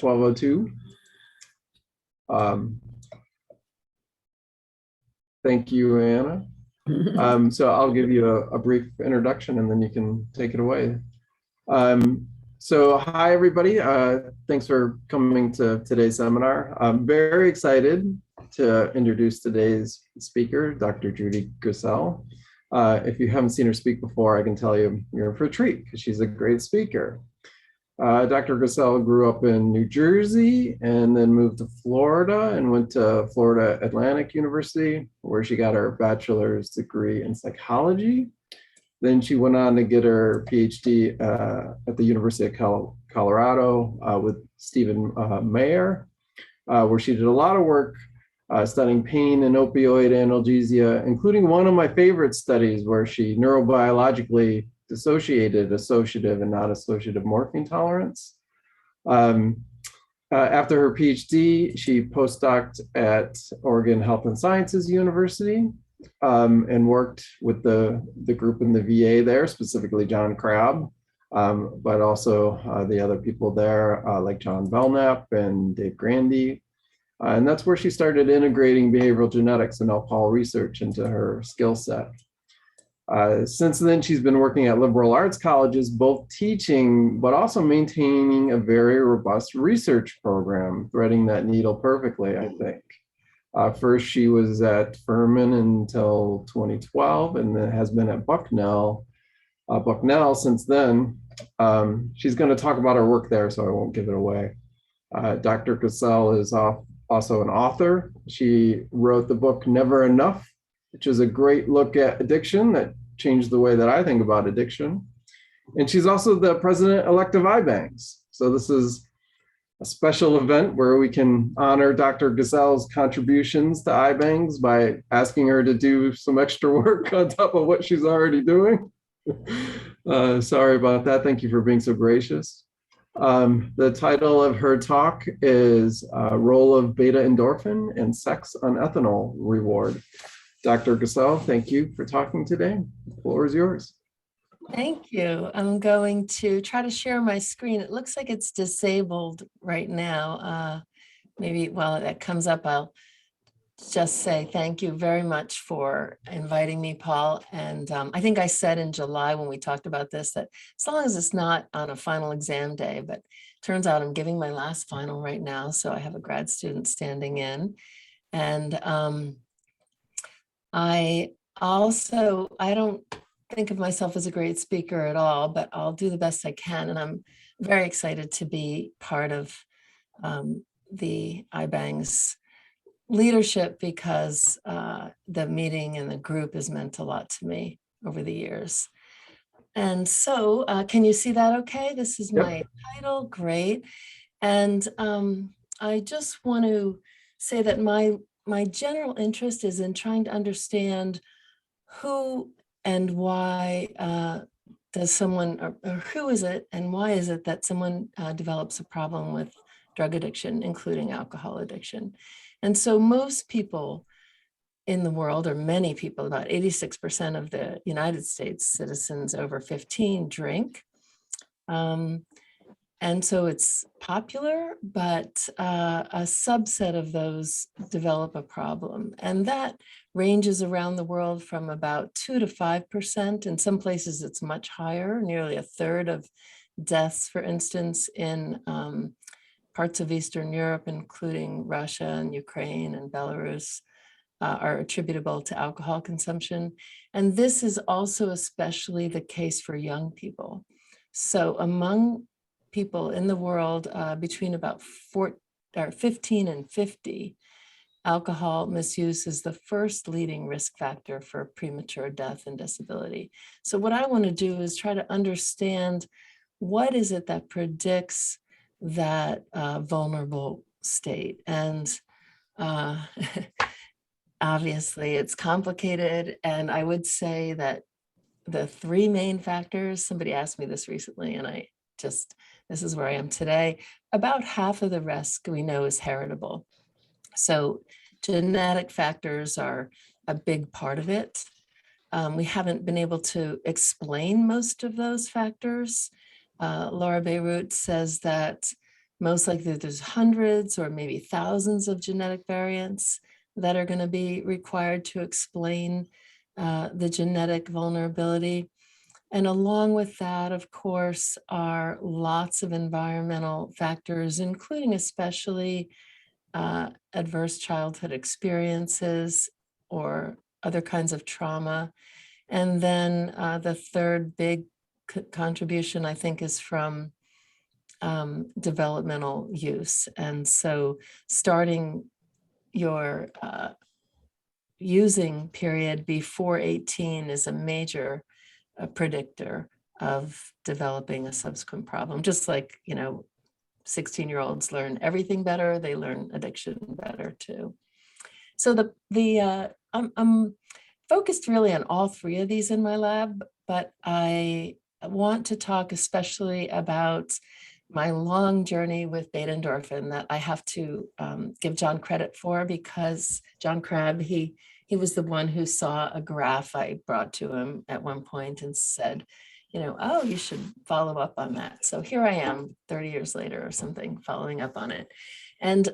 12:02. Thank you, Anna. So I'll give you a brief introduction and then you can take it away. So hi, everybody. Thanks for coming to today's seminar. I'm very excited to introduce today's speaker, Dr. Judy Grisel. If you haven't seen her speak before, I can tell you you're in for a treat because she's a great speaker. Dr. Grisel grew up in New Jersey and then moved to Florida and went to Florida Atlantic University, where she got her bachelor's degree in psychology. Then she went on to get her PhD at the University of Colorado with Stephen Mayer, where she did a lot of work studying pain and opioid analgesia, including one of my favorite studies where she neurobiologically dissociated associative and non-associative morphine tolerance. After her PhD, she postdoced at Oregon Health and Sciences University and worked with the group in the VA there, specifically John Crabb, but also the other people there like John Belknap and Dave Grandy. And that's where she started integrating behavioral genetics and alcohol research into her skill set. Since then, she's been working at liberal arts colleges, both teaching, but also maintaining a very robust research program, threading that needle perfectly, I think. First, she was at Furman until 2012, and then has been at Bucknell since then. She's going to talk about her work there, so I won't give it away. Dr. Grisel is also an author. She wrote the book Never Enough, which is a great look at addiction that changed the way that I think about addiction. And she's also the president-elect of IBANGS. So this is a special event where we can honor Dr. Grisel's contributions to IBANGS by asking her to do some extra work on top of what she's already doing. Sorry about that. Thank you for being so gracious. The title of her talk is Role of Beta-Endorphin and Sex on Ethanol Reward. Dr. Grisel, thank you for talking today. The floor is yours. Thank you. I'm going to try to share my screen. It looks like it's disabled right now. Maybe while that comes up, I'll just say thank you very much for inviting me, Paul. And I think I said in July when we talked about this, that as long as it's not on a final exam day, but turns out I'm giving my last final right now. So I have a grad student standing in. And I don't think of myself as a great speaker at all, but I'll do the best I can. And I'm very excited to be part of the IBANGS leadership because the meeting and the group has meant a lot to me over the years. And so can you see that okay? This is my title, great. And I just want to say that my general interest is in trying to understand who and why does someone, or who is it and why is it that someone develops a problem with drug addiction, including alcohol addiction. And so most people in the world, or many people, about 86% of the United States citizens over 15 drink. And so it's popular, but a subset of those develop a problem. And that ranges around the world from about 2 to 5%. In some places it's much higher, nearly a third of deaths, for instance, in parts of Eastern Europe, including Russia and Ukraine and Belarus, are attributable to alcohol consumption. And this is also especially the case for young people. So among people in the world between about 15 and 50, alcohol misuse is the first leading risk factor for premature death and disability. So what I want to do is try to understand what is it that predicts that vulnerable state. And obviously it's complicated. And I would say that the three main factors, somebody asked me this recently, and this is where I am today. About half of the risk we know is heritable. So genetic factors are a big part of it. We haven't been able to explain most of those factors. Laura Beirut says that most likely there's hundreds or maybe thousands of genetic variants that are going to be required to explain the genetic vulnerability. And along with that, of course, are lots of environmental factors, including especially adverse childhood experiences or other kinds of trauma. And then the third big contribution, I think, is from developmental use. And so starting your using period before 18 is a major predictor of developing a subsequent problem. Just like, 16-year-olds learn everything better, they learn addiction better too. So I'm focused really on all three of these in my lab, but I want to talk especially about my long journey with beta-endorphin that I have to give John credit for, because John Crabb, he was the one who saw a graph I brought to him at one point and said, oh, you should follow up on that. So here I am 30 years later or something, following up on it. And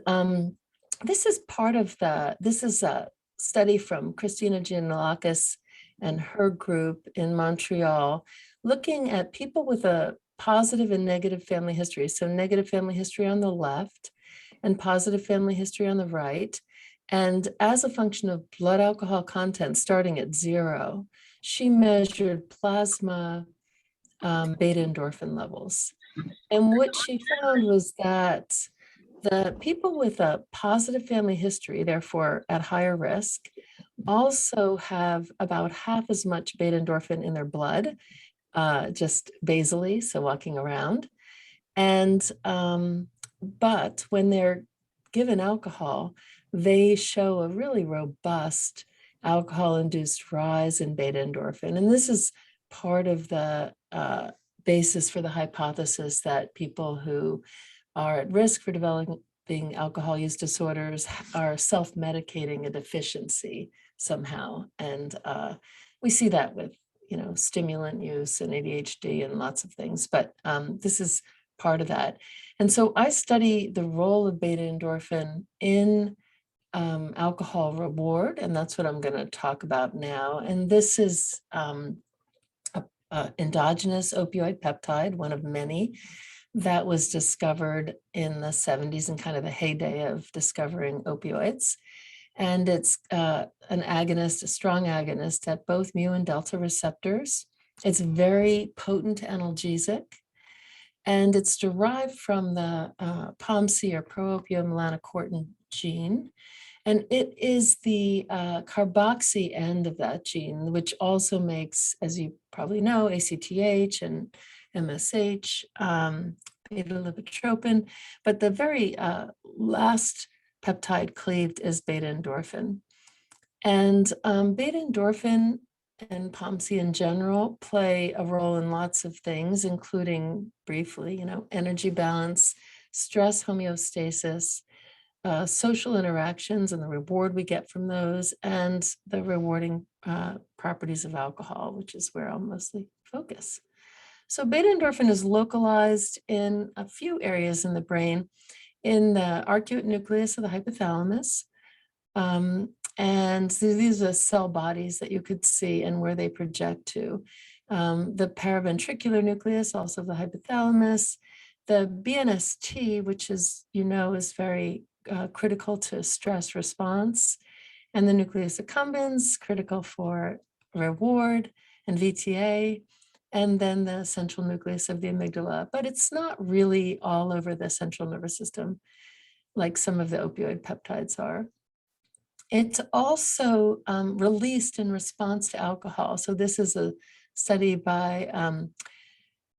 this is a study from Christina Giannakis and her group in Montreal, looking at people with a positive and negative family history. So negative family history on the left and positive family history on the right. And as a function of blood alcohol content starting at 0, she measured plasma beta-endorphin levels. And what she found was that the people with a positive family history, therefore at higher risk, also have about half as much beta-endorphin in their blood, just basally, so walking around. And but when they're given alcohol, they show a really robust alcohol-induced rise in beta-endorphin. And this is part of the basis for the hypothesis that people who are at risk for developing alcohol use disorders are self-medicating a deficiency somehow. And we see that with, stimulant use and ADHD and lots of things, but this is part of that. And so I study the role of beta-endorphin in alcohol reward, and that's what I'm going to talk about now. And this is endogenous opioid peptide, one of many that was discovered in the 70s and kind of the heyday of discovering opioids. And it's an agonist, a strong agonist at both mu and delta receptors. It's very potent analgesic, and it's derived from the POMC or pro-opiomelanocortin gene. And it is the carboxy end of that gene, which also makes, as you probably know, ACTH and MSH, beta-lipotropin. But the very last peptide cleaved is beta-endorphin. And beta-endorphin and POMC in general play a role in lots of things, including briefly, energy balance, stress homeostasis, social interactions and the reward we get from those, and the rewarding properties of alcohol, which is where I'll mostly focus. So beta-endorphin is localized in a few areas in the brain, in the arcuate nucleus of the hypothalamus. And these are cell bodies that you could see and where they project to. The paraventricular nucleus, also the hypothalamus, the BNST, which is, is very critical to stress response, and the nucleus accumbens, critical for reward and VTA, and then the central nucleus of the amygdala. But it's not really all over the central nervous system like some of the opioid peptides are. It's also released in response to alcohol. So this is a study by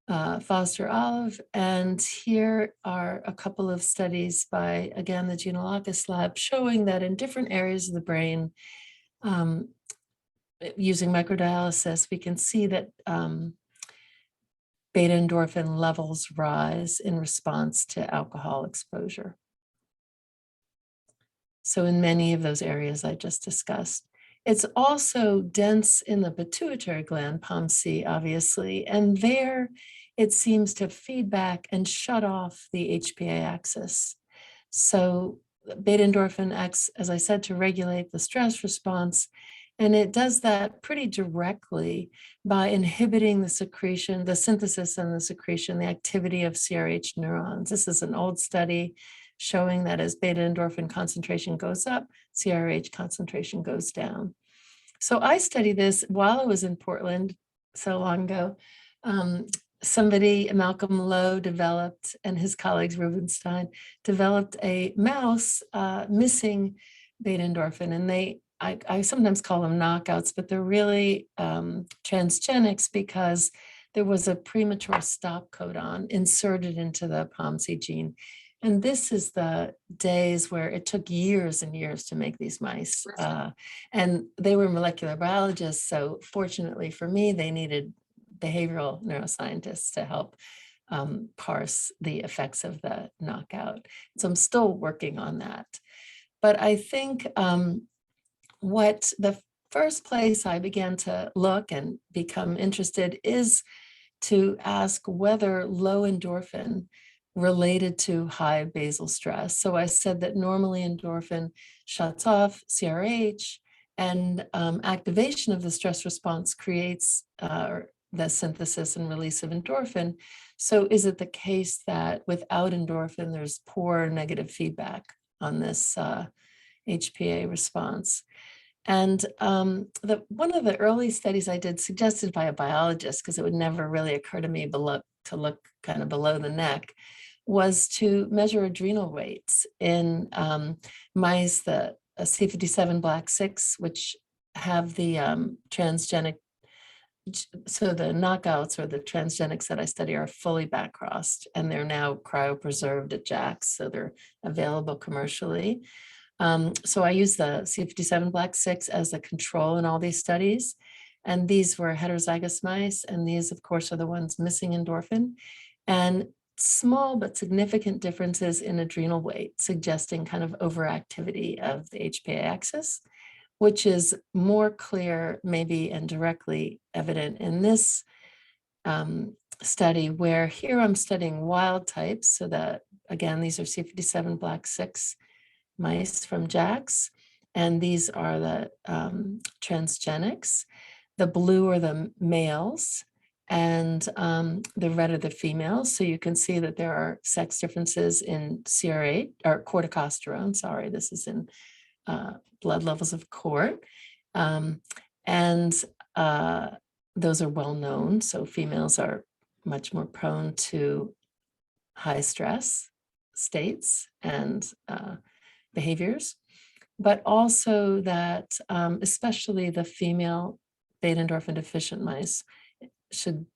Foster Olive, and here are a couple of studies by, again, the Giannakis lab, showing that in different areas of the brain, using microdialysis, we can see that beta-endorphin levels rise in response to alcohol exposure. So in many of those areas I just discussed. It's also dense in the pituitary gland, POMC, obviously, and there it seems to feedback and shut off the HPA axis. So beta endorphin acts, as I said, to regulate the stress response. And it does that pretty directly by inhibiting the secretion, the synthesis and the secretion, the activity of CRH neurons. This is an old study showing that as beta endorphin concentration goes up, CRH concentration goes down. So I studied this while I was in Portland so long ago. Somebody, Malcolm Lowe, developed, and his colleagues, Rubenstein, developed a mouse missing beta endorphin. And I sometimes call them knockouts, but they're really transgenics because there was a premature stop codon inserted into the POMC gene. And this is the days where it took years and years to make these mice. And they were molecular biologists. So fortunately for me, they needed behavioral neuroscientists to help parse the effects of the knockout. So I'm still working on that. But I think what the first place I began to look and become interested is to ask whether low endorphin related to high basal stress. So I said that normally endorphin shuts off CRH, and activation of the stress response creates the synthesis and release of endorphin. So is it the case that without endorphin, there's poor negative feedback on this HPA response? And one of the early studies I did, suggested by a biologist, because it would never really occur to me to look kind of below the neck, was to measure adrenal weights in mice, the C57 black 6, which have the transgenic. So the knockouts or the transgenics that I study are fully back-crossed, and they're now cryopreserved at JAX, so they're available commercially. So I use the C57 black 6 as a control in all these studies. And these were heterozygous mice, and these, of course, are the ones missing endorphin. And small but significant differences in adrenal weight, suggesting kind of overactivity of the HPA axis, which is more clear, maybe, and directly evident in this study, where here I'm studying wild types. So that, again, these are C57 black 6 mice from JAX, and these are the transgenics. The blue are the males, and the red are the females. So you can see that there are sex differences in CR8 or corticosterone. Sorry, this is in blood levels of cort. And those are well known. So females are much more prone to high stress states and behaviors, but also that especially the female beta endorphin deficient mice should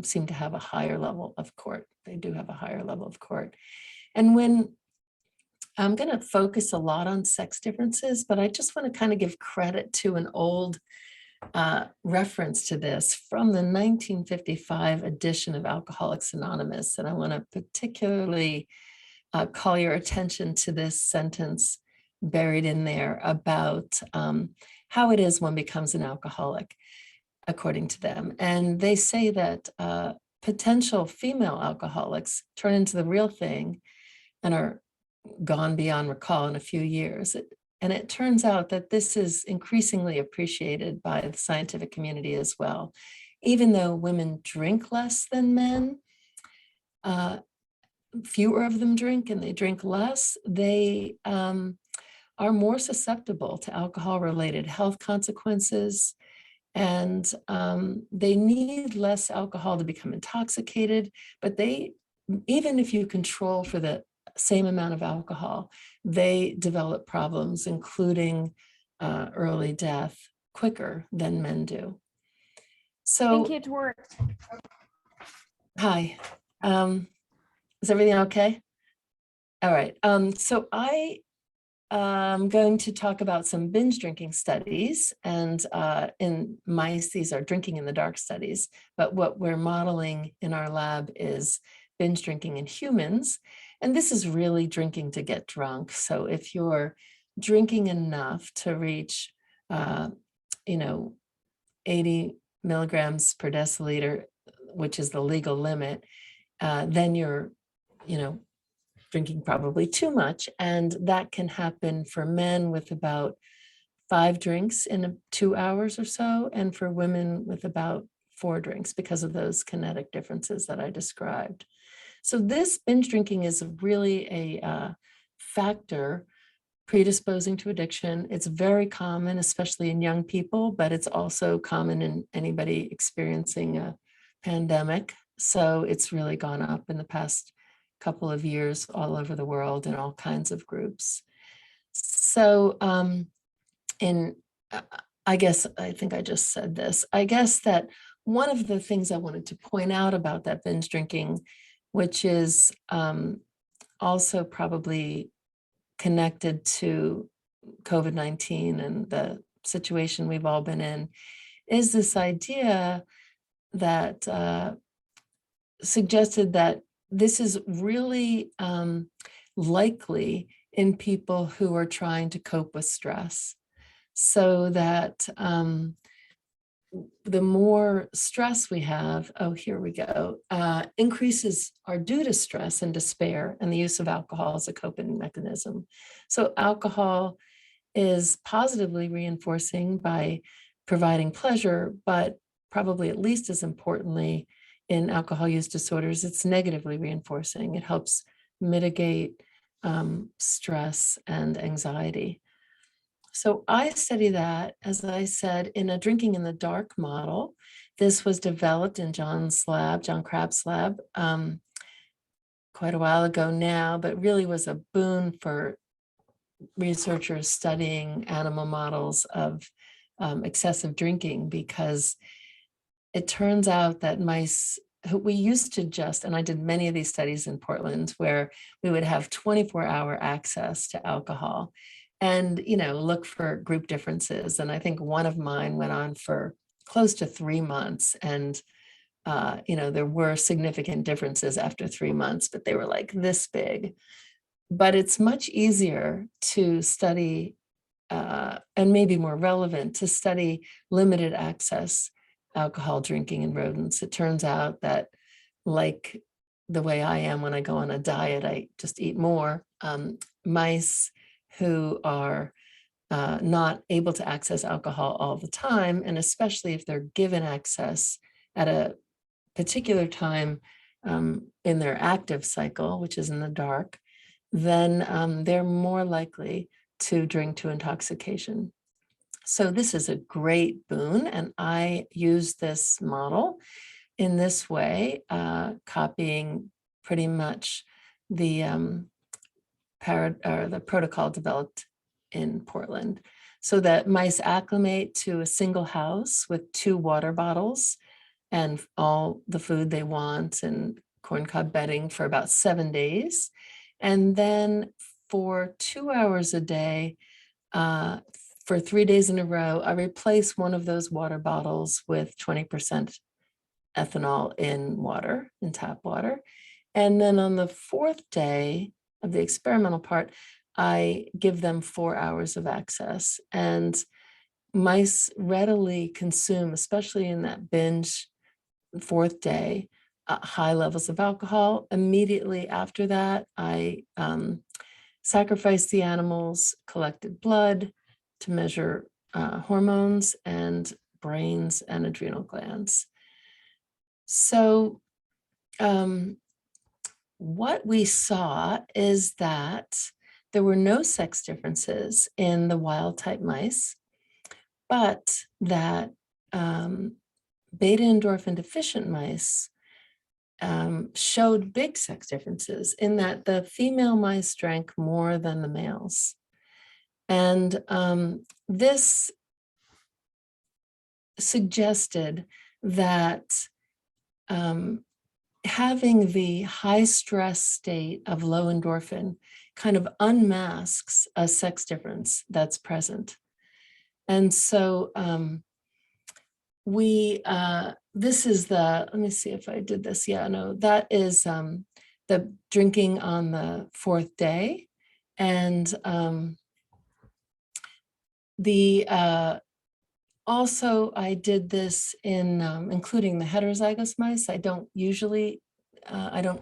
seem to have a higher level of cort. They do have a higher level of cort. And when I'm going to focus a lot on sex differences, but I just want to kind of give credit to an old reference to this from the 1955 edition of Alcoholics Anonymous. And I want to particularly call your attention to this sentence buried in there about how it is one becomes an alcoholic, according to them. And they say that potential female alcoholics turn into the real thing and are gone beyond recall in a few years. And it turns out that this is increasingly appreciated by the scientific community as well. Even though women drink less than men, fewer of them drink and they drink less, they are more susceptible to alcohol-related health consequences. And they need less alcohol to become intoxicated, but even if you control for the same amount of alcohol, they develop problems, including early death, quicker than men do. So, I think it worked. Hi, is everything okay? All right, so I'm going to talk about some binge drinking studies, and in mice, these are drinking in the dark studies, but what we're modeling in our lab is binge drinking in humans. And this is really drinking to get drunk. So if you're drinking enough to reach, 80 milligrams per deciliter, which is the legal limit, then you're, drinking probably too much. And that can happen for men with about 5 drinks in 2 hours or so, and for women with about 4 drinks because of those kinetic differences that I described. So this binge drinking is really a factor predisposing to addiction. It's very common, especially in young people, but it's also common in anybody experiencing a pandemic. So it's really gone up in the past couple of years all over the world in all kinds of groups. So I think I just said this. I guess that one of the things I wanted to point out about that binge drinking, which is also probably connected to COVID-19 and the situation we've all been in, is this idea that suggested that this is really likely in people who are trying to cope with stress. So that the more stress we have, here we go, increases are due to stress and despair, and the use of alcohol as a coping mechanism. So alcohol is positively reinforcing by providing pleasure, but probably at least as importantly, in alcohol use disorders, it's negatively reinforcing. It helps mitigate stress and anxiety. So I study that, as I said, in a drinking in the dark model. This was developed in John Crab's lab, quite a while ago now, but really was a boon for researchers studying animal models of excessive drinking, because it turns out that mice, we used to just, and I did many of these studies in Portland, where we would have 24-hour access to alcohol and, look for group differences. And I think one of mine went on for close to 3 months. And, there were significant differences after 3 months, but they were like this big. But it's much easier to study and maybe more relevant to study limited access alcohol drinking in rodents. It turns out that, like the way I am when I go on a diet, I just eat more. Mice who are not able to access alcohol all the time, and especially if they're given access at a particular time in their active cycle, which is in the dark, then they're more likely to drink to intoxication. So this is a great boon, and I use this model in this way, copying pretty much the protocol developed in Portland, so that mice acclimate to a single house with 2 water bottles and all the food they want and corncob bedding for about 7 days. And then for 2 hours a day, for 3 days in a row, I replace one of those water bottles with 20% ethanol in tap water. And then on the 4th day of the experimental part, I give them 4 hours of access. And mice readily consume, especially in that binge 4th day, high levels of alcohol. Immediately after that, I sacrificed the animals, collected blood to measure hormones and brains and adrenal glands. So what we saw is that there were no sex differences in the wild type mice, but that beta-endorphin deficient mice showed big sex differences, in that the female mice drank more than the males. And this suggested that having the high stress state of low endorphin kind of unmasks a sex difference that's present. And so this is let me see if I did this. Yeah, no, that is the drinking on the 4th day. And Also, I did this in including the heterozygous mice. I don't usually,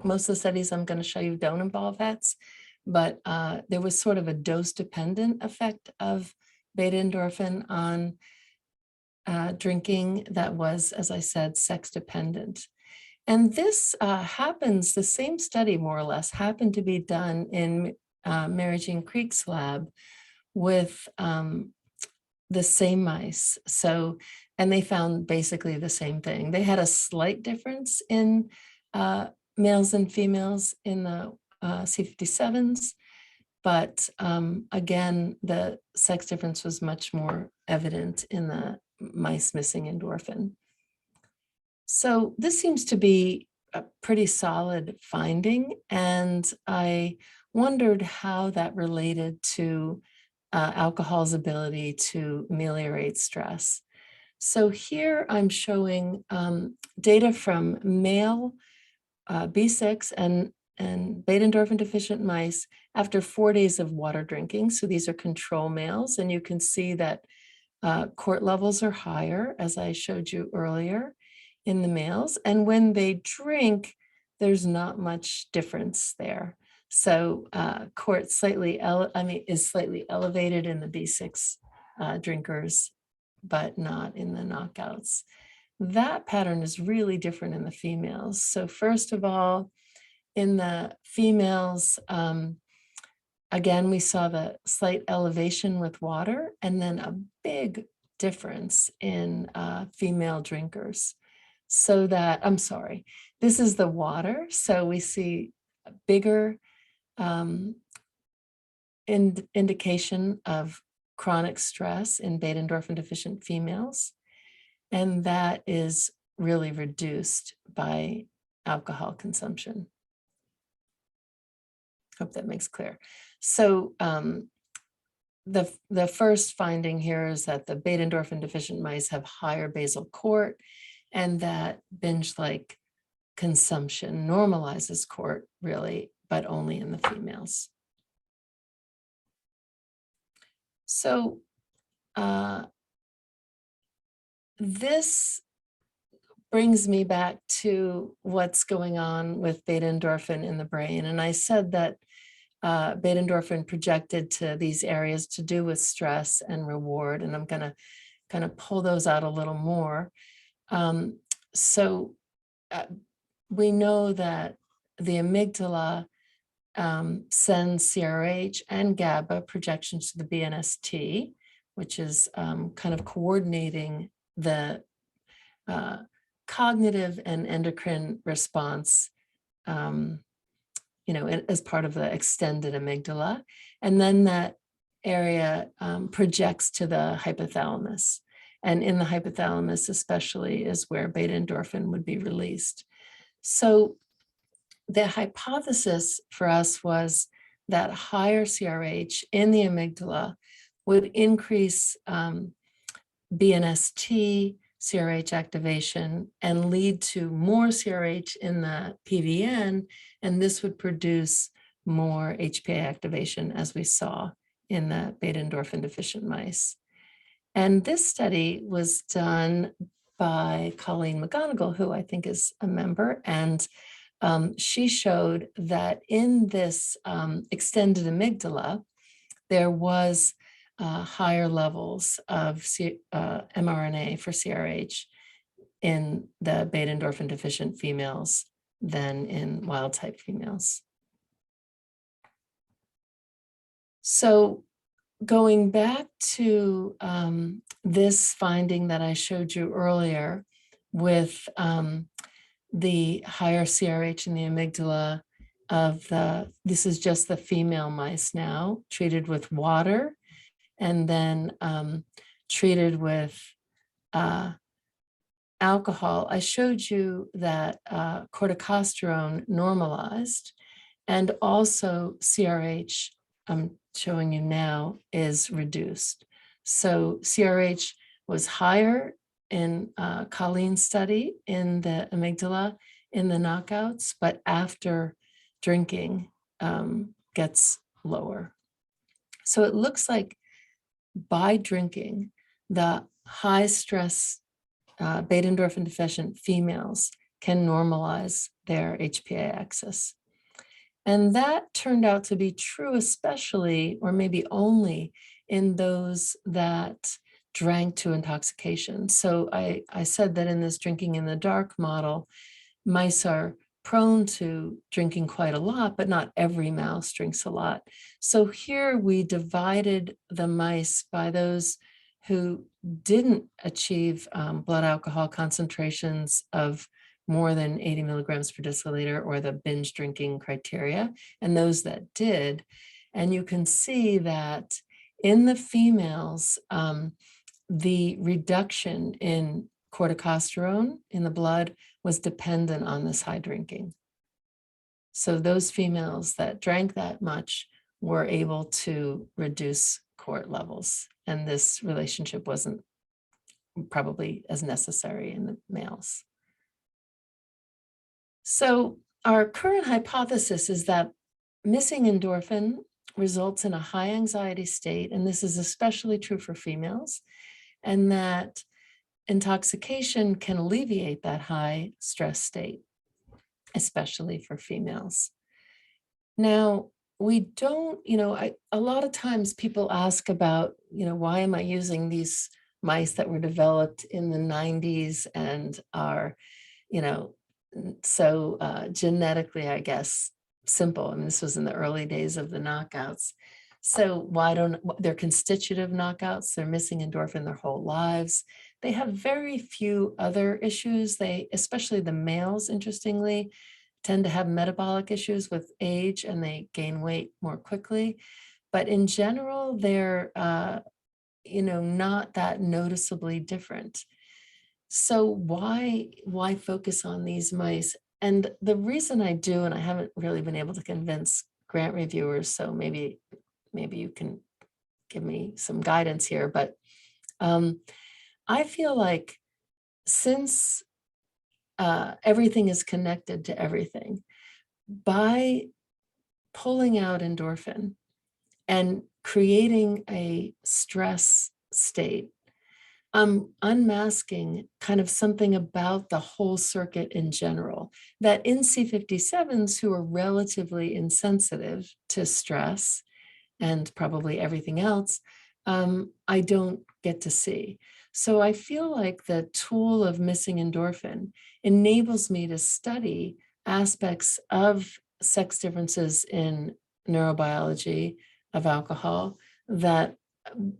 most of the studies I'm going to show you don't involve vets, but there was sort of a dose-dependent effect of beta endorphin on drinking that was, as I said, sex-dependent. And this happens, the same study more or less happened to be done in Mary Jean Creek's lab with the same mice. So, and they found basically the same thing. They had a slight difference in males and females in the C57s, but again, the sex difference was much more evident in the mice missing endorphin. So this seems to be a pretty solid finding, and I wondered how that related to alcohol's ability to ameliorate stress. So here I'm showing data from male B6 and beta endorphin deficient mice after 4 days of water drinking. So these are control males, and you can see that Cort levels are higher, as I showed you earlier, in the males. And when they drink, there's not much difference there. So Cort is slightly elevated in the B6 drinkers, but not in the knockouts. That pattern is really different in the females. So first of all, in the females, again, we saw the slight elevation with water, and then a big difference in female drinkers. So that, I'm sorry, this is the water. So we see a bigger indication of chronic stress in beta endorphin deficient females. And that is really reduced by alcohol consumption. Hope that makes clear. So the first finding here is that the beta endorphin deficient mice have higher basal Cort, and that binge-like consumption normalizes Cort really, but only in the females. So this brings me back to what's going on with beta endorphin in the brain. And I said that beta endorphin projected to these areas to do with stress and reward, and I'm going to kind of pull those out a little more. We know that the amygdala sends CRH and GABA projections to the BNST, which is kind of coordinating the cognitive and endocrine response, as part of the extended amygdala. And then that area projects to the hypothalamus. And in the hypothalamus especially is where beta endorphin would be released. So the hypothesis for us was that higher CRH in the amygdala would increase BNST, CRH activation, and lead to more CRH in the PVN, and this would produce more HPA activation, as we saw in the beta endorphin deficient mice. And this study was done by Colleen McGonigal, who I think is a member, and she showed that in this extended amygdala, there was higher levels of mRNA for CRH in the beta endorphin deficient females than in wild type females. So going back to this finding that I showed you earlier with the higher CRH in the amygdala of this is just the female mice now, treated with water, and then treated with alcohol. I showed you that corticosterone normalized, and also CRH, I'm showing you now, is reduced. So CRH was higher in Colleen's study in the amygdala in the knockouts, but after drinking gets lower. So it looks like by drinking, the high stress beta endorphin deficient females can normalize their HPA axis. And that turned out to be true, especially, or maybe only, in those that drank to intoxication. So I said that in this drinking in the dark model, mice are prone to drinking quite a lot, but not every mouse drinks a lot. So here we divided the mice by those who didn't achieve blood alcohol concentrations of more than 80 milligrams per deciliter, or the binge drinking criteria, and those that did. And you can see that in the females, the reduction in corticosterone in the blood was dependent on this high drinking. So those females that drank that much were able to reduce cort levels, and this relationship wasn't probably as necessary in the males. So our current hypothesis is that missing endorphin results in a high anxiety state, and this is especially true for females, and that intoxication can alleviate that high stress state, especially for females. Now, we don't, a lot of times people ask about, why am I using these mice that were developed in the 90s and are, so genetically, I guess, simple. I mean, this was in the early days of the knockouts. So why don't, they're constitutive knockouts, they're missing endorphin their whole lives. They have very few other issues. They, especially the males, interestingly, tend to have metabolic issues with age, and they gain weight more quickly. But in general, they're, not that noticeably different. So why focus on these mice? And the reason I do, and I haven't really been able to convince grant reviewers, so maybe you can give me some guidance here, but I feel like since everything is connected to everything, by pulling out endorphin and creating a stress state, unmasking kind of something about the whole circuit in general, that in C57s who are relatively insensitive to stress and probably everything else, I don't get to see. So I feel like the tool of missing endorphin enables me to study aspects of sex differences in neurobiology of alcohol that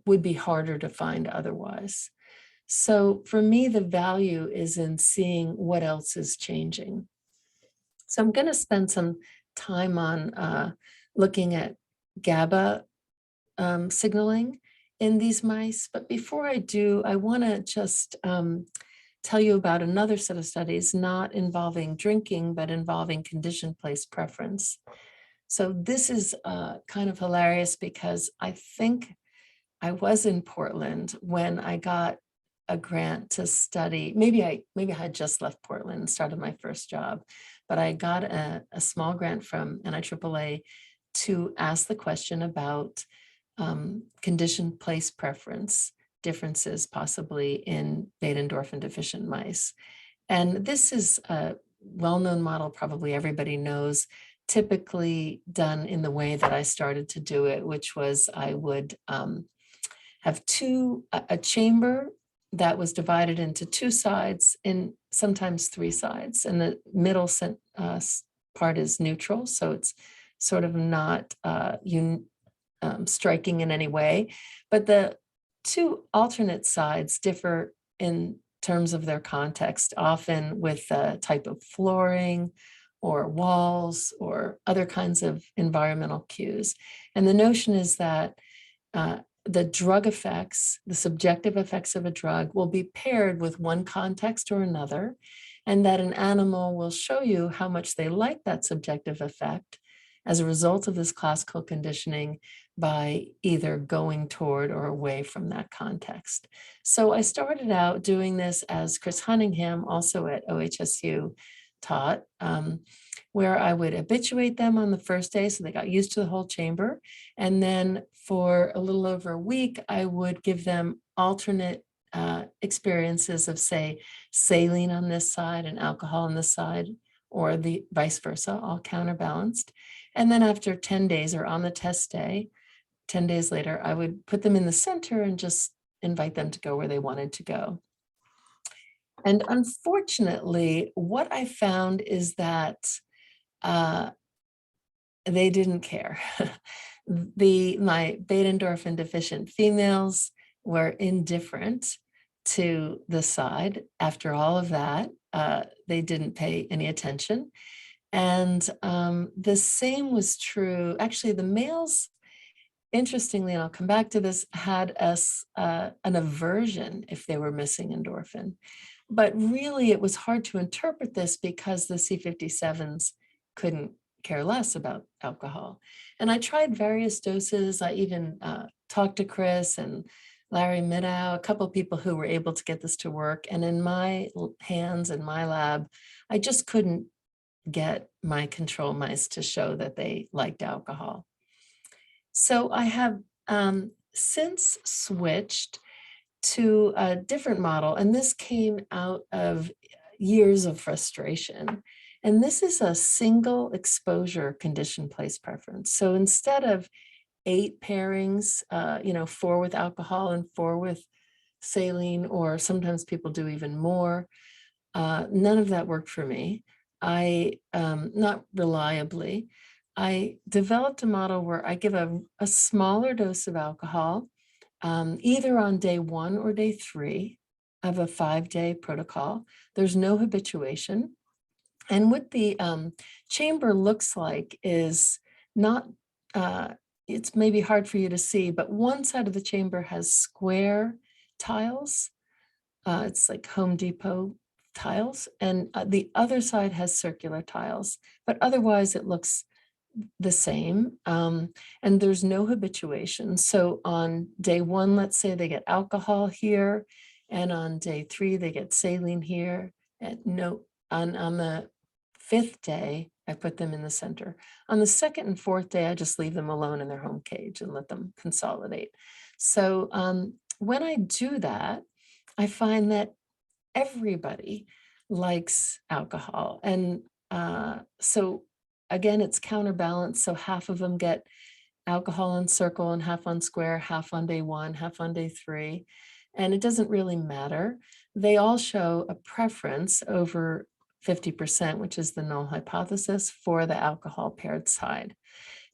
would be harder to find otherwise. So for me, the value is in seeing what else is changing. So I'm going to spend some time on looking at GABA signaling in these mice. But before I do, I want to just tell you about another set of studies, not involving drinking, but involving conditioned place preference. So this is kind of hilarious because I think I was in Portland when I got a grant to study. Maybe I had just left Portland and started my first job, but I got a small grant from NIAAA to ask the question about conditioned place preference differences possibly in beta endorphin deficient mice. And this is a well-known model, probably everybody knows, typically done in the way that I started to do it, which was I would have a chamber that was divided into two sides and sometimes three sides. And the middle part is neutral. So it's sort of not striking in any way, but the two alternate sides differ in terms of their context, often with the type of flooring or walls or other kinds of environmental cues. And the notion is that the drug effects, the subjective effects of a drug will be paired with one context or another, and that an animal will show you how much they like that subjective effect as a result of this classical conditioning by either going toward or away from that context. So I started out doing this as Chris Hunningham, also at OHSU, taught, where I would habituate them on the first day so they got used to the whole chamber. And then for a little over a week, I would give them alternate experiences of, say, saline on this side and alcohol on this side, or the vice versa, all counterbalanced. And then after 10 days, or on the test day, 10 days later, I would put them in the center and just invite them to go where they wanted to go. And unfortunately, what I found is that they didn't care. My beta-endorphin deficient females were indifferent to the side. After all of that, they didn't pay any attention. And the same was true. Actually, the males, interestingly, and I'll come back to this, had an aversion if they were missing endorphin. But really, it was hard to interpret this because the C57s couldn't care less about alcohol. And I tried various doses. I even talked to Chris and Larry Middow, a couple of people who were able to get this to work. And in my hands, in my lab, I just couldn't get my control mice to show that they liked alcohol. So I have since switched to a different model, and this came out of years of frustration. And this is a single exposure condition place preference. So instead of 8 pairings, 4 with alcohol and 4 with saline, or sometimes people do even more, none of that worked for me. Not reliably. I developed a model where I give a smaller dose of alcohol, either on day 1 or day 3 of a 5-day protocol. There's no habituation. And what the chamber looks like is not, it's maybe hard for you to see, but one side of the chamber has square tiles. It's like Home Depot tiles, and the other side has circular tiles, but otherwise it looks the same. And there's no habituation. So on day 1, let's say they get alcohol here, and on day 3, they get saline here. And on the 5th day, I put them in the center. On the 2nd and 4th day, I just leave them alone in their home cage and let them consolidate. So when I do that, I find that everybody likes alcohol. And so again, it's counterbalanced. So half of them get alcohol on circle and half on square, half on day 1, half on day 3. And it doesn't really matter. They all show a preference over 50%, which is the null hypothesis, for the alcohol paired side.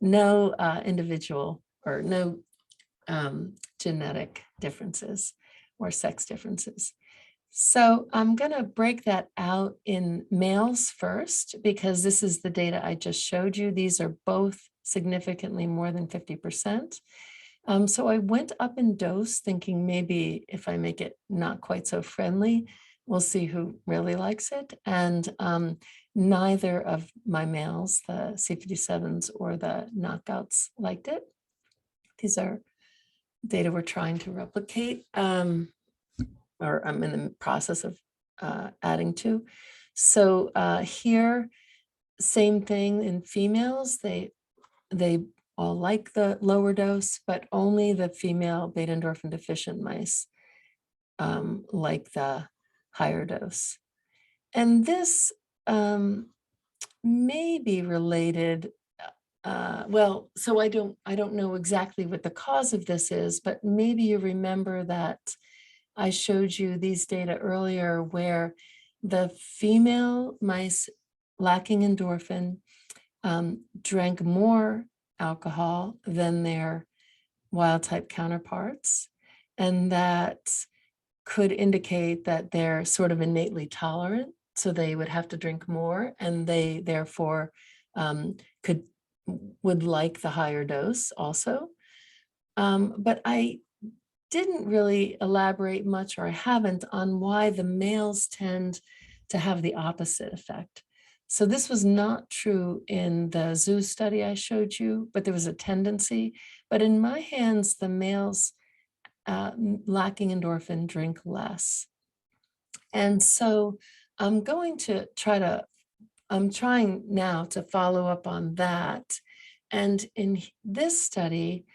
No individual or no genetic differences or sex differences. So I'm going to break that out in males first, because this is the data I just showed you. These are both significantly more than 50%. So I went up in dose thinking maybe if I make it not quite so friendly, we'll see who really likes it. And neither of my males, the C57s or the knockouts, liked it. These are data we're trying to replicate. Or I'm in the process of adding to. So here, same thing in females. They all like the lower dose, but only the female beta-endorphin deficient mice like the higher dose. And this may be related. Well, so I don't know exactly what the cause of this is, but maybe you remember that I showed you these data earlier where the female mice lacking endorphin drank more alcohol than their wild type counterparts. And that could indicate that they're sort of innately tolerant. So they would have to drink more, and they therefore would like the higher dose also. But I didn't really elaborate much, or I haven't, on why the males tend to have the opposite effect. So this was not true in the zoo study I showed you, but there was a tendency. But in my hands, the males lacking endorphin drink less. And so I'm going to try to I'm trying now to follow up on that. And in this study,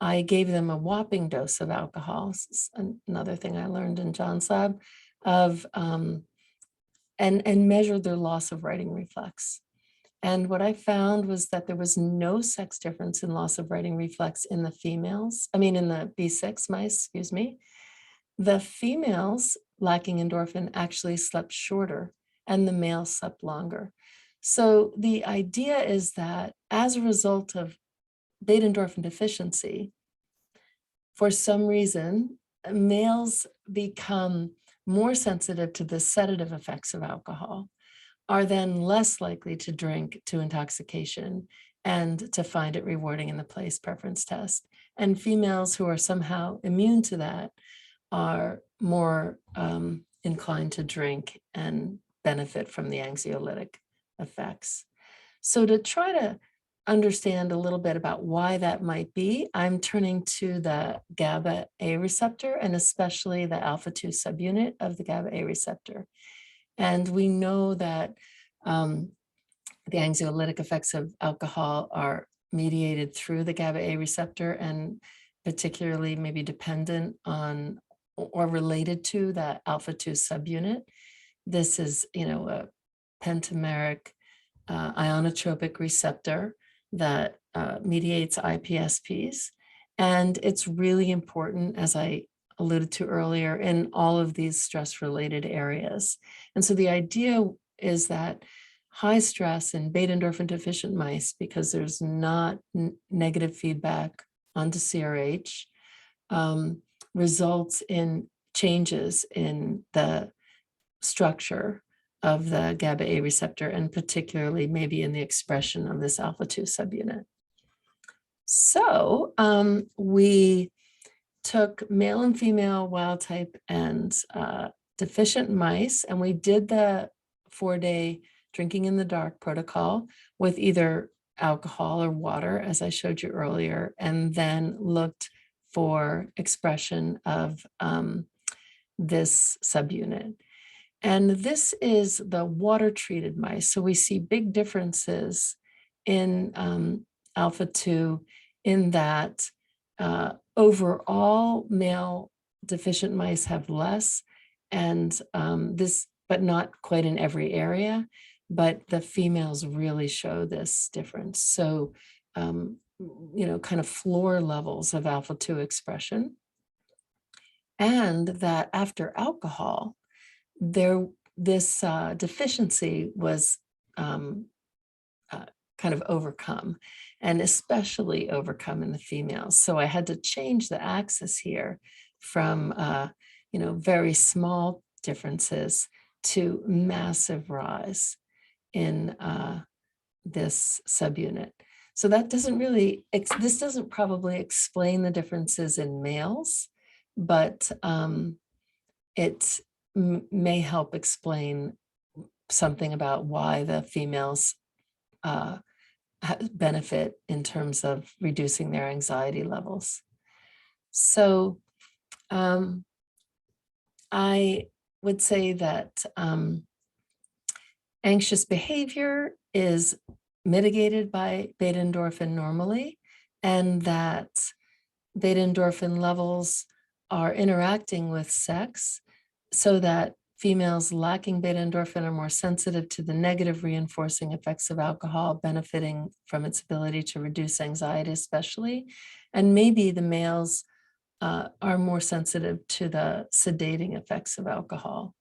I gave them a whopping dose of alcohol. This is another thing I learned in John's lab of, and measured their loss of writing reflex. And what I found was that there was no sex difference in loss of writing reflex in the females, I mean, in the B6 mice, excuse me. The females lacking endorphin actually slept shorter and the males slept longer. So the idea is that as a result of beta endorphin deficiency, for some reason, males become more sensitive to the sedative effects of alcohol, are then less likely to drink to intoxication and to find it rewarding in the place preference test. And females who are somehow immune to that are more inclined to drink and benefit from the anxiolytic effects. So to try to understand a little bit about why that might be, I'm turning to the GABA A receptor and especially the alpha-2 subunit of the GABA A receptor. And we know that the anxiolytic effects of alcohol are mediated through the GABA A receptor and particularly maybe dependent on or related to that alpha-2 subunit. This is, a pentameric ionotropic receptor that mediates IPSPs. And it's really important, as I alluded to earlier, in all of these stress-related areas. And so the idea is that high stress in beta endorphin deficient mice, because there's not negative feedback onto CRH, results in changes in the structure of the GABA A receptor, and particularly maybe in the expression of this alpha-2 subunit. So we took male and female wild type and deficient mice, and we did the 4-day drinking in the dark protocol with either alcohol or water, as I showed you earlier, and then looked for expression of this subunit. And this is the water-treated mice. So we see big differences in alpha-2 in that overall male deficient mice have less, and but not quite in every area, but the females really show this difference. So, kind of floor levels of alpha-2 expression. And that after alcohol, this deficiency was kind of overcome, and especially overcome in the females. So I had to change the axis here from very small differences to massive rise in this subunit. So that doesn't really, this doesn't probably explain the differences in males, but it may help explain something about why the females benefit in terms of reducing their anxiety levels. So I would say that anxious behavior is mitigated by beta endorphin normally, and that beta endorphin levels are interacting with sex so that females lacking beta endorphin are more sensitive to the negative reinforcing effects of alcohol, benefiting from its ability to reduce anxiety especially. And maybe the males are more sensitive to the sedating effects of alcohol.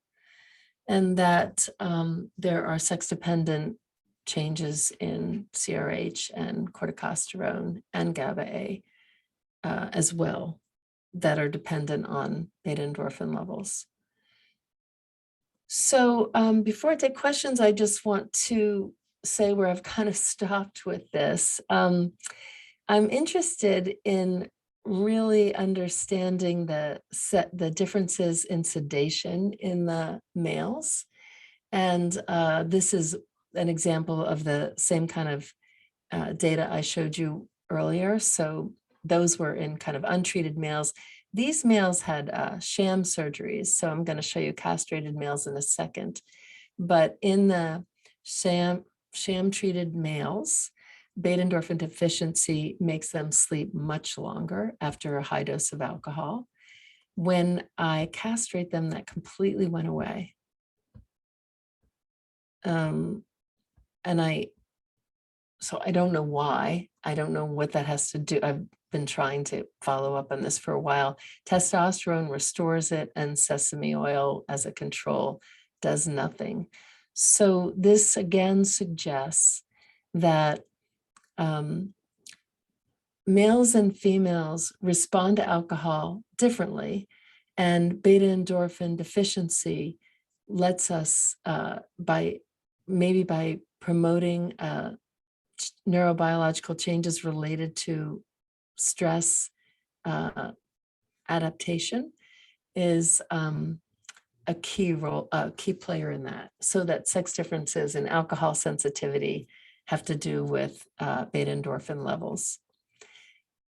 And that there are sex-dependent changes in CRH and corticosterone and GABA A as well that are dependent on beta endorphin levels. So before I take questions, I just want to say where I've kind of stopped with this. I'm interested in really understanding the differences in sedation in the males. And this is an example of the same kind of data I showed you earlier. So those were in kind of untreated males. These males had sham surgeries. So I'm going to show you castrated males in a second. But in the sham treated males, beta-endorphin deficiency makes them sleep much longer after a high dose of alcohol. When I castrate them, that completely went away. And so I don't know why. I don't know what that has to do. I've been trying to follow up on this for a while. Testosterone restores it, and sesame oil as a control does nothing. So this again suggests that males and females respond to alcohol differently, and beta endorphin deficiency lets us by promoting neurobiological changes related to stress adaptation is a key player in that. So that sex differences in alcohol sensitivity have to do with beta endorphin levels.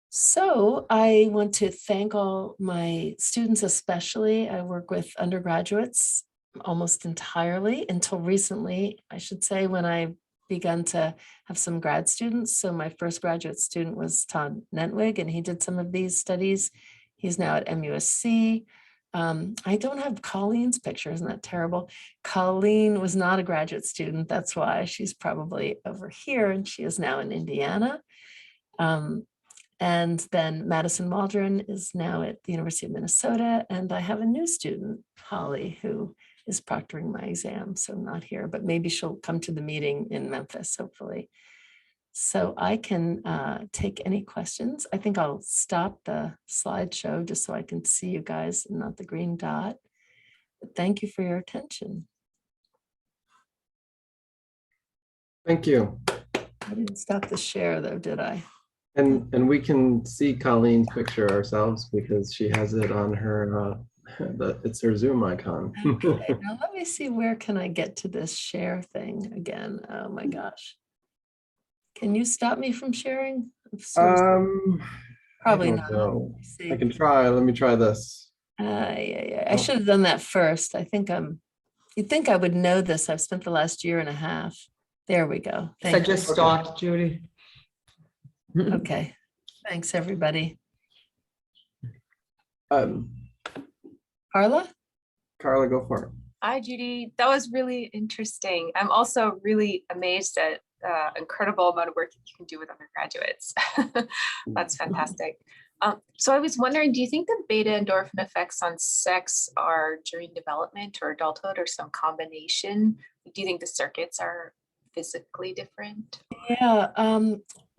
So I want to thank all my students, especially. I work with undergraduates almost entirely until recently, I should say, when I begun to have some grad students. So my first graduate student was Todd Nentwig, and he did some of these studies. He's now at MUSC. I don't have Colleen's picture. Isn't that terrible? Colleen was not a graduate student. That's why she's probably over here, and she is now in Indiana. And then Madison Waldron is now at the University of Minnesota. And I have a new student, Holly, who is proctoring my exam. So not here, but maybe she'll come to the meeting in Memphis, hopefully. So I can take any questions. I think I'll stop the slideshow just so I can see you guys and not the green dot. But thank you for your attention. Thank you. I didn't stop the share though, did I? And we can see Colleen's picture ourselves because she has it on her, it's her Zoom icon. Okay, now let me see, where can I get to this share thing again? Oh my gosh. Can you stop me from sharing? Probably I not. know. See. I can try. Let me try this. Yeah. I should have done that first. I think you'd think I would know this. I've spent the last year and a half. There we go. I just stopped, Judy. Okay. Thanks, everybody. Carla? Carla, go for it. Hi, Judy. That was really interesting. I'm also really amazed at incredible amount of work that you can do with undergraduates. That's fantastic. So I was wondering, do you think the beta endorphin effects on sex are during development or adulthood or some combination? Do you think the circuits are physically different? Yeah.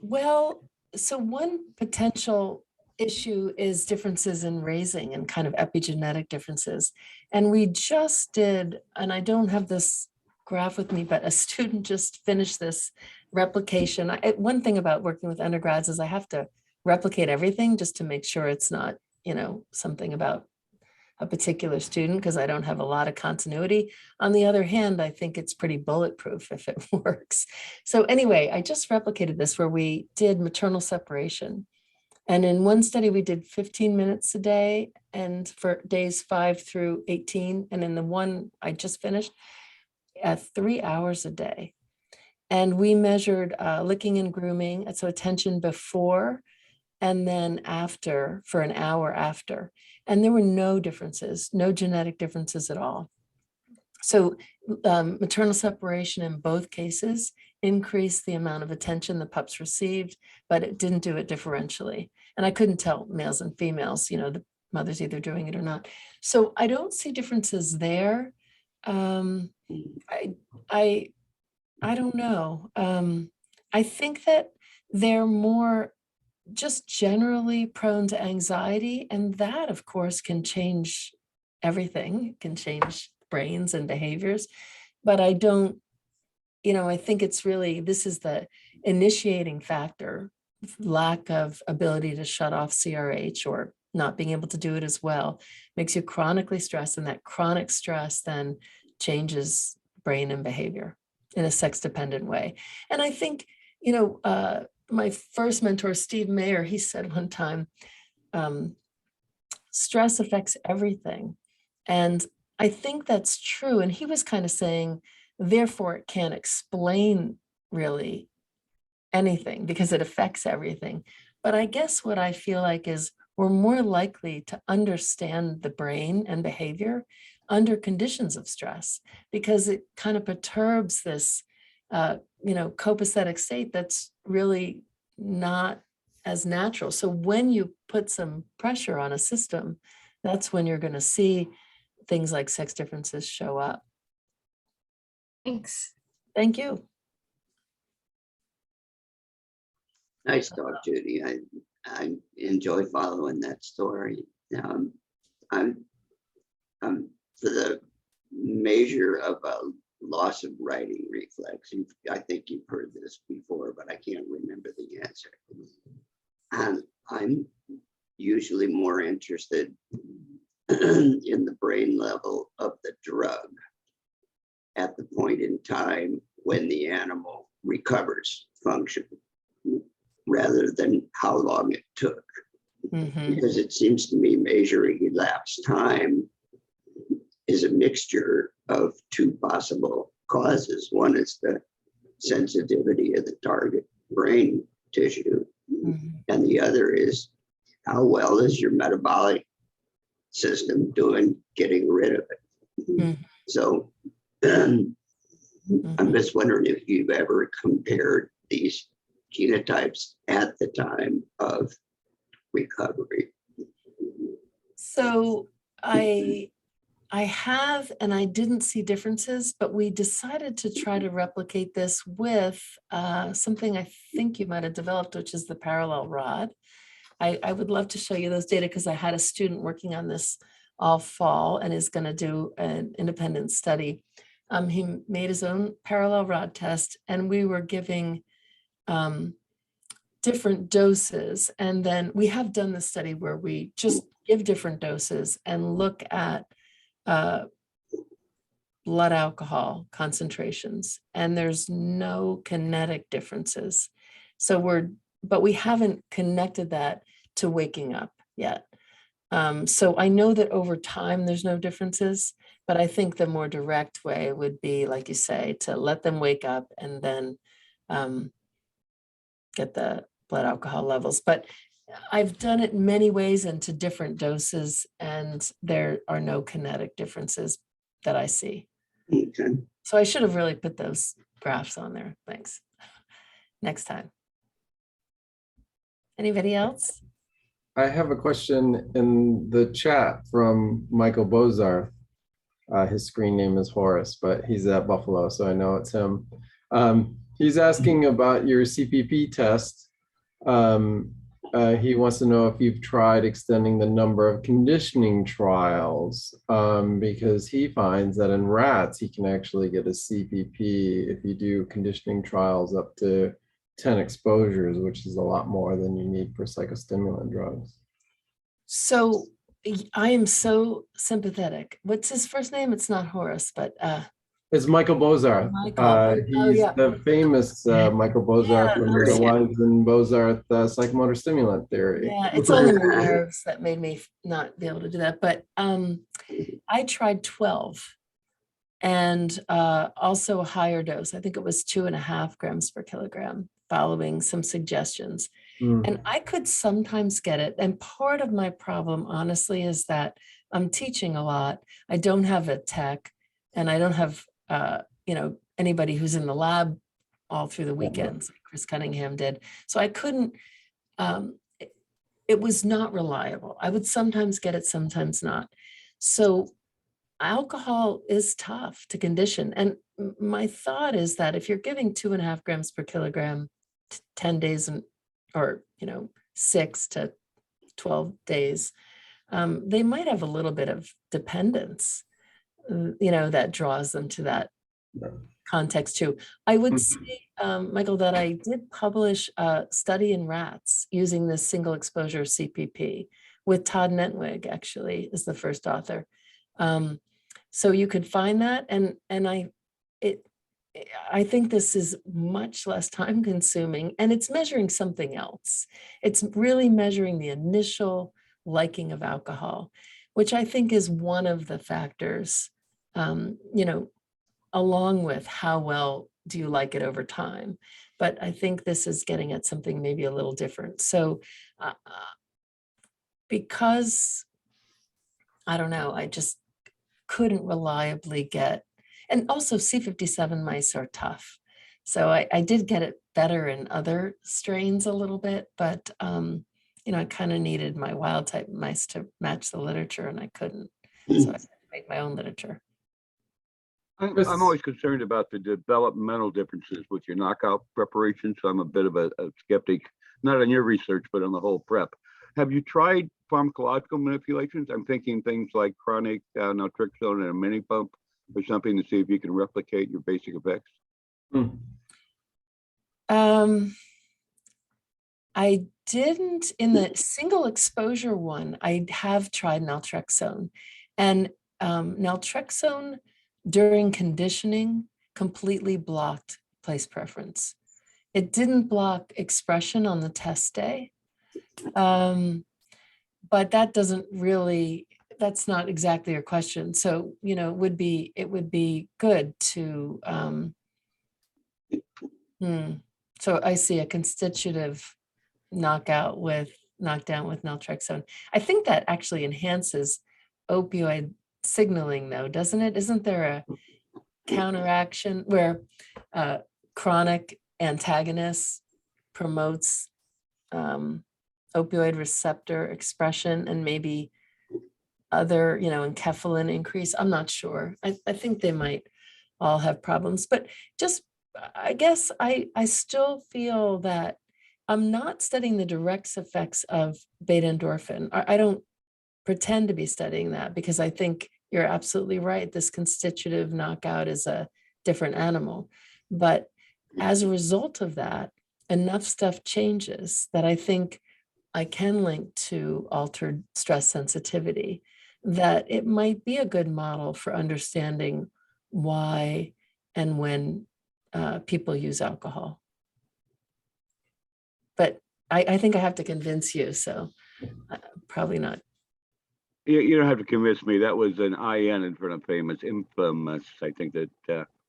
Well, so one potential issue is differences in raising and kind of epigenetic differences. And we just did, and I don't have this graph with me, but a student just finished this replication. One thing about working with undergrads is I have to replicate everything just to make sure it's not, something about a particular student, because I don't have a lot of continuity. On the other hand, I think it's pretty bulletproof if it works. So anyway, I just replicated this where we did maternal separation. And in one study, we did 15 minutes a day and for days 5 through 18. And in the one I just finished, at 3 hours a day. And we measured licking and grooming, so attention before and then after, for an hour after. And there were no differences, no genetic differences at all. So maternal separation in both cases increased the amount of attention the pups received, but it didn't do it differentially. And I couldn't tell males and females, the mother's either doing it or not. So I don't see differences there. I don't know. I think that they're more just generally prone to anxiety, and that of course can change everything, can change brains and behaviors. But I don't, I think it's really, this is the initiating factor, lack of ability to shut off CRH or not being able to do it as well, makes you chronically stressed, and that chronic stress then changes brain and behavior in a sex dependent way. And I think, my first mentor, Steve Mayer, he said one time, stress affects everything. And I think that's true. And he was kind of saying Therefore, it can't explain really anything because it affects everything. But I guess what I feel like is we're more likely to understand the brain and behavior under conditions of stress, because it kind of perturbs this, copacetic state that's really not as natural. So when you put some pressure on a system, that's when you're going to see things like sex differences show up. Thanks. Thank you. Nice talk, Judy. I enjoy following that story. I'm for the measure of a loss of writing reflex. I think you've heard this before, but I can't remember the answer. And I'm usually more interested in the brain level of the drug at the point in time when the animal recovers function, rather than how long it took. Mhm. Because it seems to me measuring elapsed time is a mixture of two possible causes. One is the sensitivity of the target brain tissue, Mhm. and the other is how well is your metabolic system doing getting rid of it. Mhm. So I'm just wondering if you've ever compared these genotypes at the time of recovery. So I have, and I didn't see differences, but we decided to try to replicate this with something I think you might have developed, which is the parallel rod. I would love to show you those data because I had a student working on this all fall and is going to do an independent study. He made his own parallel rod test, and we were giving different doses. And then we have done the study where we just give different doses and look at blood alcohol concentrations, and there's no kinetic differences. But we haven't connected that to waking up yet. So I know that over time there's no differences, but I think the more direct way would be, like you say, to let them wake up and then get the blood alcohol levels. But I've done it many ways and to different doses, and there are no kinetic differences that I see. Okay. So I should have really put those graphs on there. Thanks. Next time. Anybody else? I have a question in the chat from Michael Bozarth. His screen name is Horace, but he's at Buffalo, so I know it's him. He's asking about your CPP test. He wants to know if you've tried extending the number of conditioning trials, because he finds that in rats, he can actually get a CPP if you do conditioning trials up to 10 exposures, which is a lot more than you need for psychostimulant drugs. So I am so sympathetic. What's his first name? It's not Horace, but It's Michael Bozarth. Michael. Oh, He's yeah. the famous Michael Bozarth from the Yeah. Wise and Bozarth psychomotor stimulant theory. Yeah, it's only my nerves that made me not be able to do that. But I tried 12 and also a higher dose. I think it was 2.5 grams per kilogram, following some suggestions. Mm. And I could sometimes get it. And part of my problem, honestly, is that I'm teaching a lot. I don't have a tech, and I don't have, anybody who's in the lab all through the weekends, like Chris Cunningham did. So I couldn't, it was not reliable. I would sometimes get it, sometimes not. So alcohol is tough to condition. And my thought is that if you're giving 2.5 grams per kilogram, 10 days or 6 to 12 days, they might have a little bit of dependence, that draws them to that context too. I would say, Michael, that I did publish a study in rats using this single exposure CPP with Todd Nentwig, actually, is the first author. So you could find that, and I think this is much less time consuming, and it's measuring something else. It's really measuring the initial liking of alcohol, which I think is one of the factors, along with how well do you like it over time. But I think this is getting at something maybe a little different. So because, I don't know, I just couldn't reliably get, and also C57 mice are tough. So I did get it better in other strains a little bit, but I kind of needed my wild type mice to match the literature, and I couldn't. So I had to make my own literature. I'm always concerned about the developmental differences with your knockout preparation, so I'm a bit of a skeptic, not on your research, but on the whole prep. Have you tried pharmacological manipulations? I'm thinking things like chronic naltrexone and a mini pump or something to see if you can replicate your basic effects. I didn't, in the single exposure one, I have tried naltrexone, and naltrexone during conditioning completely blocked place preference. It didn't block expression on the test day. But that doesn't really, that's not exactly your question. So, it would be good to, so I see a constitutive knockdown with naltrexone. I think that actually enhances opioid signaling though, doesn't it? Isn't there a counteraction where chronic antagonist promotes opioid receptor expression and maybe other, enkephalin increase? I'm not sure. I think they might all have problems, but just, I guess I still feel that I'm not studying the direct effects of beta endorphin. I don't pretend to be studying that because I think you're absolutely right. This constitutive knockout is a different animal. But as a result of that, enough stuff changes that I think I can link to altered stress sensitivity, that it might be a good model for understanding why and when people use alcohol. But I think I have to convince you, so probably not. You don't have to convince me. That was an IN in front of famous, infamous. I think that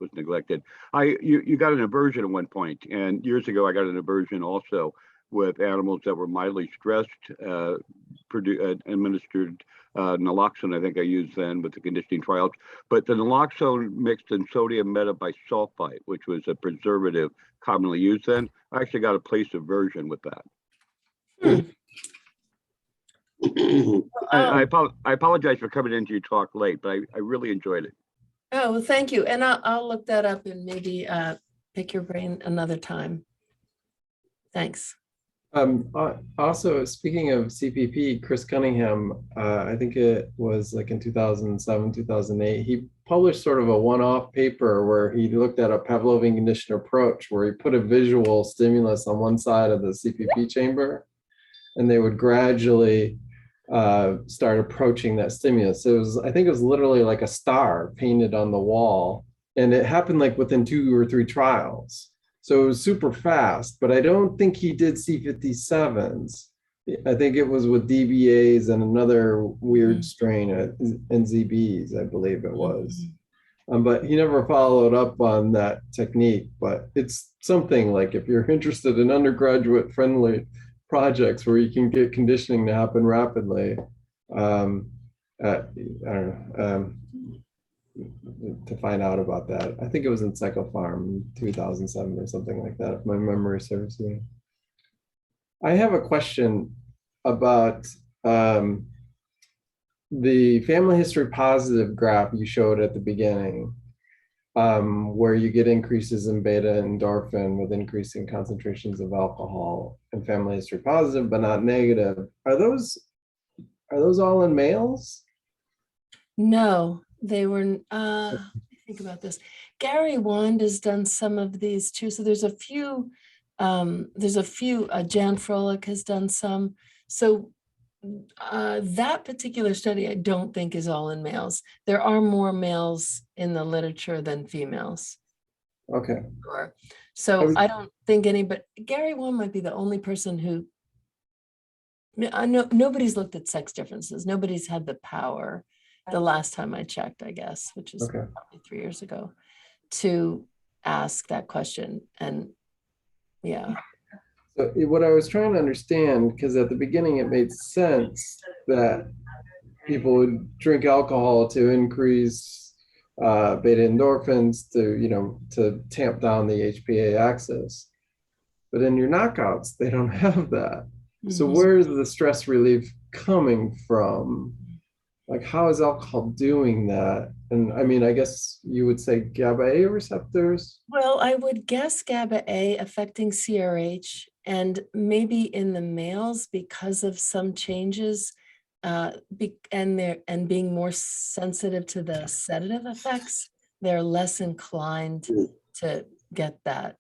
was neglected. You got an aversion at one point, and years ago I got an aversion also with animals that were mildly stressed, administered naloxone. I think I used then with the conditioning trials, but the naloxone mixed in sodium metabisulfite, which was a preservative commonly used then. I actually got a place aversion with that. I apologize for coming into your talk late, but I really enjoyed it. Oh, well, thank you. And I'll look that up and maybe pick your brain another time. Thanks. Also, speaking of CPP, Chris Cunningham, I think it was like in 2007, 2008, he published sort of a one-off paper where he looked at a Pavlovian conditioned approach where he put a visual stimulus on one side of the CPP chamber, and they would gradually start approaching that stimulus. I think it was literally like a star painted on the wall, and it happened like within 2 or 3 trials. So it was super fast, but I don't think he did C57s. I think it was with DBAs and another weird strain and ZBs, I believe it was. But he never followed up on that technique, but it's something like if you're interested in undergraduate friendly projects where you can get conditioning to happen rapidly, I don't know, to find out about that. I think it was in Psychopharm 2007 or something like that, if my memory serves me. I have a question about the family history positive graph you showed at the beginning, where you get increases in beta endorphin with increasing concentrations of alcohol and family history positive, but not negative. Are those all in males? No, they were, think about this. Gary Wand has done some of these too. So there's a few, Jan Froelich has done some. So that particular study, I don't think is all in males. There are more males in the literature than females. Okay. Sure. So I don't think but Gary Wand might be the only person who, I know nobody's looked at sex differences. Nobody's had the power the last time I checked, I guess, which is probably 3 years ago. to ask that question. And yeah. So what I was trying to understand, because at the beginning it made sense that people would drink alcohol to increase beta endorphins to tamp down the HPA axis. But in your knockouts, they don't have that. So where is the stress relief coming from? Like, how is alcohol doing that? And I mean, I guess you would say GABA A receptors. Well, I would guess GABA A affecting CRH, and maybe in the males because of some changes, and being more sensitive to the sedative effects, they're less inclined to get that.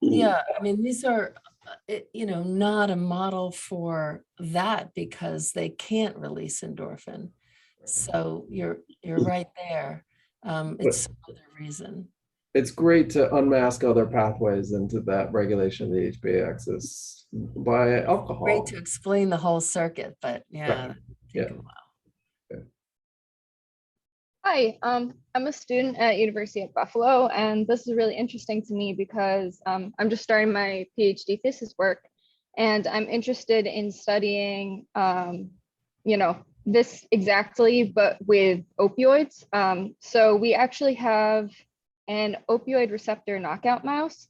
Yeah, I mean, these are, not a model for that because they can't release endorphin. So you're right there. It's some other reason. It's great to unmask other pathways into that regulation of the HPA axis by alcohol. Great to explain the whole circuit, but yeah, Right. take Yeah. a while. Hi, I'm a student at University of Buffalo, and this is really interesting to me because I'm just starting my PhD thesis work, and I'm interested in studying, this exactly, but with opioids. So we actually have an opioid receptor knockout mouse,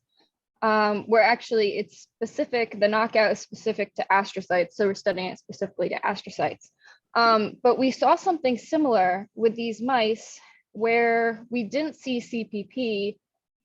where actually it's specific, the knockout is specific to astrocytes, so we're studying it specifically to astrocytes. But we saw something similar with these mice where we didn't see CPP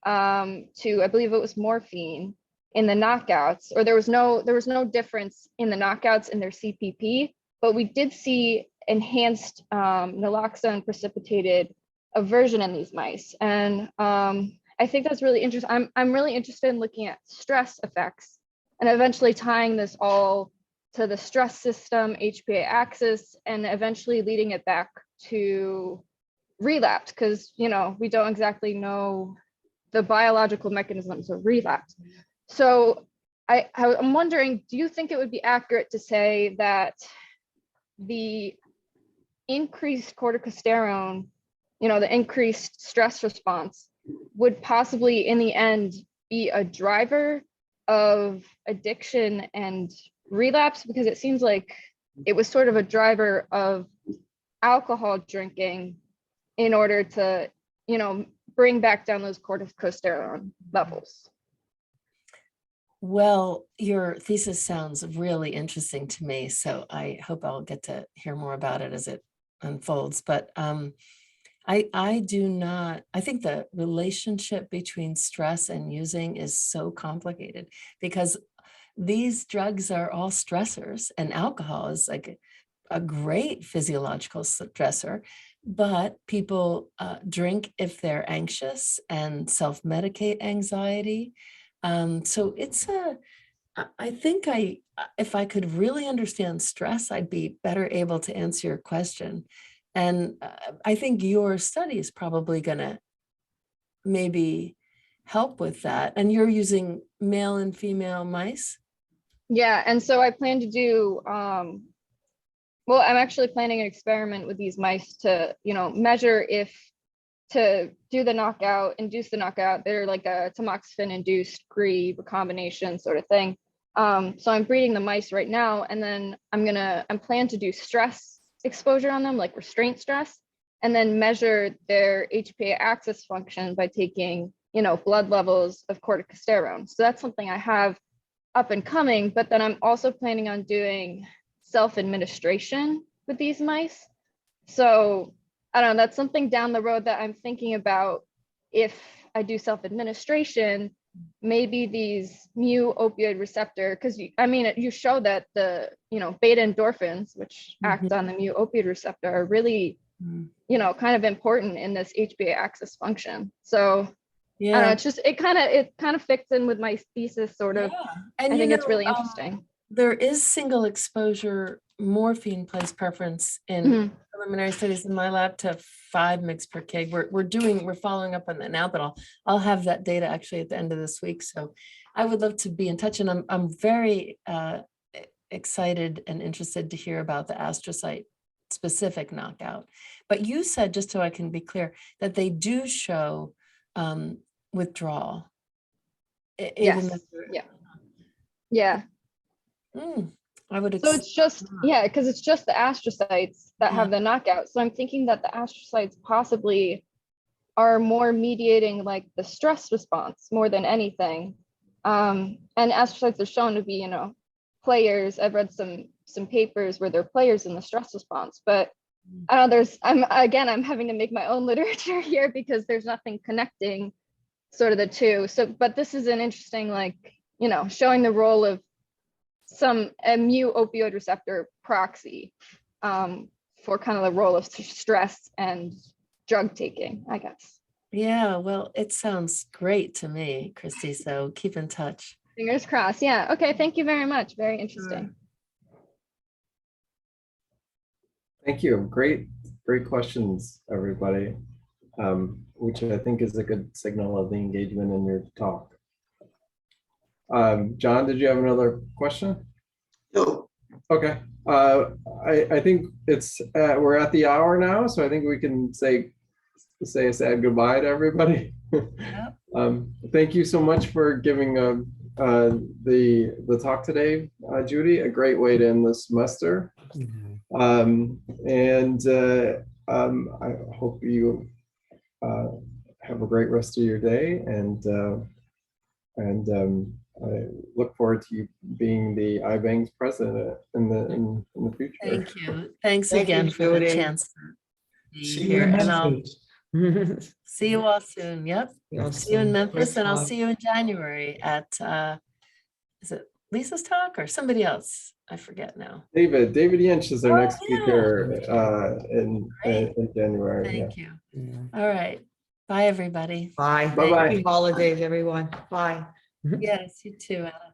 to, I believe it was morphine in the knockouts, or there was no difference in the knockouts in their CPP, but we did see enhanced naloxone precipitated aversion in these mice. And I think that's really interesting. I'm really interested in looking at stress effects and eventually tying this all to the stress system, HPA axis, and eventually leading it back to relapse, because we don't exactly know the biological mechanisms of relapse. So I'm wondering, do you think it would be accurate to say that the increased corticosterone, the increased stress response would possibly in the end be a driver of addiction and relapse? Because it seems like it was sort of a driver of alcohol drinking in order to, bring back down those corticosterone levels. Well, your thesis sounds really interesting to me, so I hope I'll get to hear more about it as it unfolds. But I do not, I think the relationship between stress and using is so complicated because these drugs are all stressors, and alcohol is like a great physiological stressor, but people drink if they're anxious and self-medicate anxiety. So I think if I could really understand stress, I'd be better able to answer your question. And I think your study is probably going to maybe help with that. And you're using male and female mice? Yeah, and so I plan to do, well, I'm actually planning an experiment with these mice to, measure if to do the knockout, induce the knockout, they're like a tamoxifen induced GRI recombination sort of thing. So I'm breeding the mice right now, and then I'm planning to do stress exposure on them, like restraint stress, and then measure their HPA axis function by taking, blood levels of corticosterone. So that's something I have up and coming, but then I'm also planning on doing self-administration with these mice. So I don't know, that's something down the road that I'm thinking about. If I do self-administration, maybe these mu opioid receptor, because you show that the beta endorphins, which act on the mu opioid receptor, are really kind of important in this HPA axis function. So yeah, I don't know, it's just it kind of fits in with my thesis sort of. And I think it's really interesting. There is single exposure morphine plays preference in preliminary studies in my lab to 5 mg per kg. We're following up on that now, but I'll have that data actually at the end of this week. So I would love to be in touch, and I'm very excited and interested to hear about the astrocyte specific knockout. But you said, just so I can be clear, that they do show withdrawal. Even Yes, yeah. I would. So it's just, yeah, because it's just the astrocytes that have the knockout. So I'm thinking that the astrocytes possibly are more mediating like the stress response more than anything. And astrocytes are shown to be, you know, players. I've read some papers where they're players in the stress response, but I don't know, I'm having to make my own literature here because there's nothing connecting sort of the two. So, but this is an interesting, like, you know, showing the role of a mu opioid receptor proxy for kind of the role of stress and drug taking, I guess. Yeah, well, it sounds great to me, Christy. So keep in touch. Fingers crossed. Yeah. Okay. Thank you very much. Very interesting. Thank you. Great questions, everybody, which I think is a good signal of the engagement in your talk. John, did you have another question? No, Okay. I think we're at the hour now, so I think we can say a sad goodbye to everybody. Thank you so much for giving the talk today, Judy. A great way to end the semester. I hope you have a great rest of your day, and I look forward to you being the IBANGS president in the future. Thank you. Thanks Thank you, again for the Judy. chance to be See you here. in And I'll Memphis. see you all soon. Yep. See you in Memphis, and I'll see you in January at is it Lisa's talk or somebody else? I forget now. David Yench is our next yeah. speaker in January. Thank you. All right. Bye, everybody. Bye. Bye-bye. Happy holidays, everyone. Bye. Yes, you too, Alex.